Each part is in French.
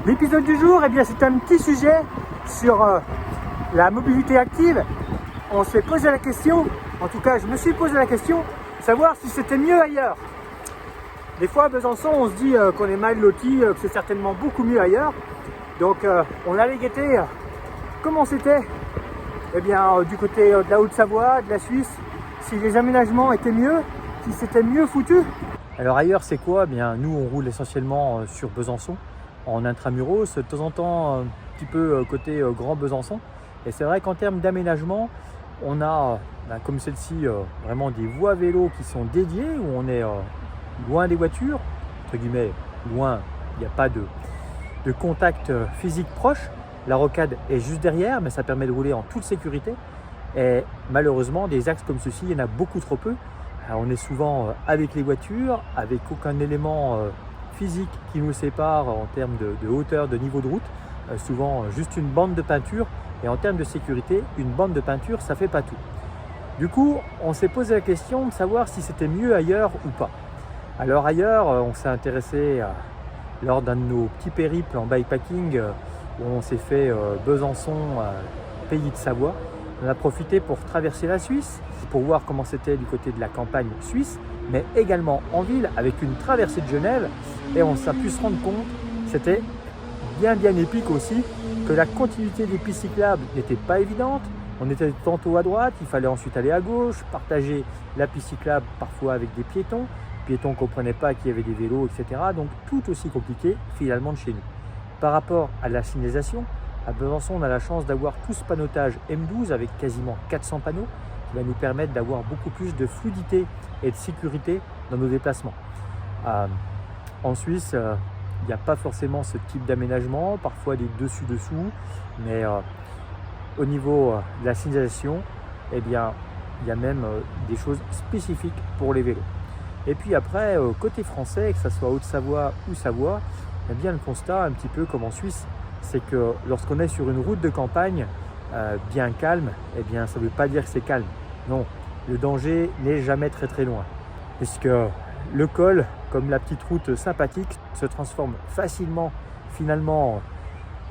L'épisode du jour, eh bien, c'est un petit sujet sur la mobilité active. On s'est posé la question, en tout cas je me suis posé la question, savoir si c'était mieux ailleurs. Des fois à Besançon, on se dit qu'on est mal loti, que c'est certainement beaucoup mieux ailleurs. Donc on allait guetter comment c'était du côté de la Haute-Savoie, de la Suisse, si les aménagements étaient mieux, si c'était mieux foutu. Alors ailleurs c'est quoi? Nous on roule essentiellement sur Besançon, en intramuros, de temps en temps un petit peu côté Grand Besançon. Et c'est vrai qu'en termes d'aménagement, on a, comme celle-ci, vraiment des voies vélo qui sont dédiées, où on est loin des voitures, entre guillemets, loin, il n'y a pas de contact physique proche. La rocade est juste derrière, mais ça permet de rouler en toute sécurité. Et malheureusement, des axes comme ceci, il y en a beaucoup trop peu. Alors, on est souvent avec les voitures, avec aucun élément physique qui nous sépare en termes de hauteur, de niveau de route. Souvent juste une bande de peinture. Et en termes de sécurité, une bande de peinture, ça ne fait pas tout. Du coup, on s'est posé la question de savoir si c'était mieux ailleurs ou pas. Alors ailleurs, on s'est intéressé lors d'un de nos petits périples en bikepacking où on s'est fait Besançon, pays de Savoie. On a profité pour traverser la Suisse, pour voir comment c'était du côté de la campagne suisse, mais également en ville avec une traversée de Genève. Et on s'est pu se rendre compte, c'était bien épique aussi, que la continuité des pistes cyclables n'était pas évidente. On était tantôt à droite, il fallait ensuite aller à gauche, partager la piste cyclable parfois avec des piétons qui ne comprenaient pas qu'il y avait des vélos, etc. Donc tout aussi compliqué finalement de chez nous. Par rapport à la signalisation, à Besançon, on a la chance d'avoir tout ce panneautage M12 avec quasiment 400 panneaux qui va nous permettre d'avoir beaucoup plus de fluidité et de sécurité dans nos déplacements. En Suisse, il n'y a pas forcément ce type d'aménagement, parfois des dessus-dessous, mais au niveau de la signalisation, il y a même des choses spécifiques pour les vélos. Et puis après, côté français, que ce soit Haute-Savoie ou Savoie, le constat, un petit peu comme en Suisse, c'est que lorsqu'on est sur une route de campagne bien calme, ça ne veut pas dire que c'est calme. Non, le danger n'est jamais très loin, puisque le col, comme la petite route sympathique, se transforme facilement finalement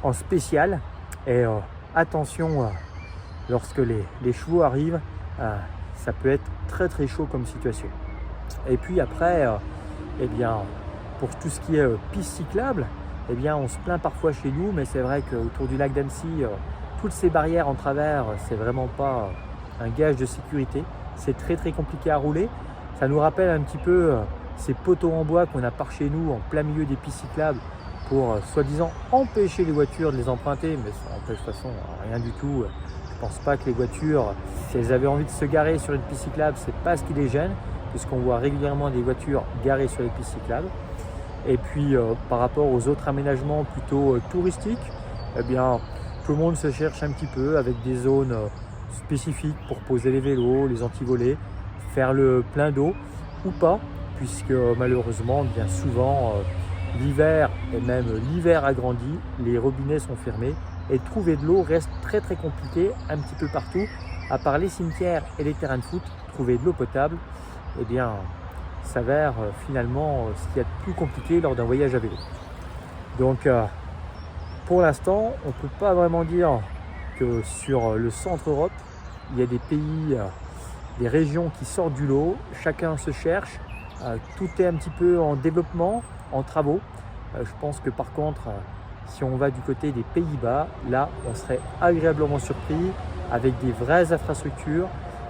en spécial. Et attention, lorsque les chevaux arrivent, ça peut être très chaud comme situation. Et puis après, pour tout ce qui est piste cyclable, on se plaint parfois chez nous, mais c'est vrai qu'autour du lac d'Annecy, toutes ces barrières en travers, c'est vraiment pas un gage de sécurité. C'est très compliqué à rouler. Ça nous rappelle un petit peu ces poteaux en bois qu'on a par chez nous en plein milieu des pistes cyclables pour soi-disant empêcher les voitures de les emprunter, mais ça n'empêche de toute façon rien du tout. Je pense pas que les voitures, si elles avaient envie de se garer sur une piste cyclable, c'est pas ce qui les gêne, puisqu'on voit régulièrement des voitures garées sur les pistes cyclables. Et puis par rapport aux autres aménagements plutôt touristiques, tout le monde se cherche un petit peu avec des zones spécifiques pour poser les vélos, les antivolets, faire le plein d'eau ou pas, puisque malheureusement bien souvent l'hiver et même l'hiver agrandi, les robinets sont fermés et trouver de l'eau reste très compliqué un petit peu partout. À part les cimetières et les terrains de foot, trouver de l'eau potable s'avère finalement ce qui est le plus compliqué lors d'un voyage à vélo. Donc pour l'instant, on ne peut pas vraiment dire que sur le centre Europe, il y a des pays, des régions qui sortent du lot, chacun se cherche, tout est un petit peu en développement, en travaux. Je pense que par contre, si on va du côté des Pays-Bas, là on serait agréablement surpris avec des vraies infrastructures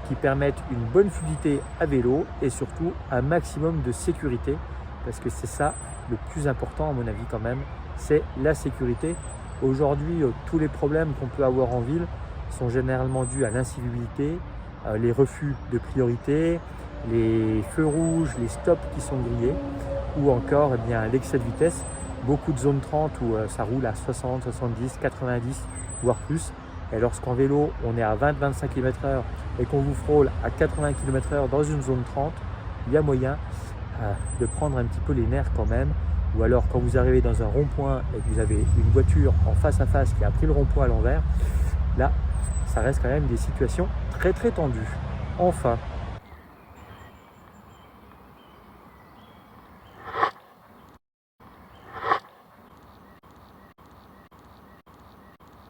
qui permettent une bonne fluidité à vélo et surtout un maximum de sécurité, parce que c'est ça le plus important à mon avis quand même, c'est la sécurité. Aujourd'hui, tous les problèmes qu'on peut avoir en ville sont généralement dus à l'incivilité, les refus de priorité, les feux rouges, les stops qui sont grillés, ou encore l'excès de vitesse. Beaucoup de zones 30 où ça roule à 60, 70, 90, voire plus. Et lorsqu'en vélo, on est à 20-25 km/h et qu'on vous frôle à 80 km/h dans une zone 30, il y a moyen de prendre un petit peu les nerfs quand même. Ou alors quand vous arrivez dans un rond-point et que vous avez une voiture en face à face qui a pris le rond-point à l'envers, là, ça reste quand même des situations très tendues. Enfin,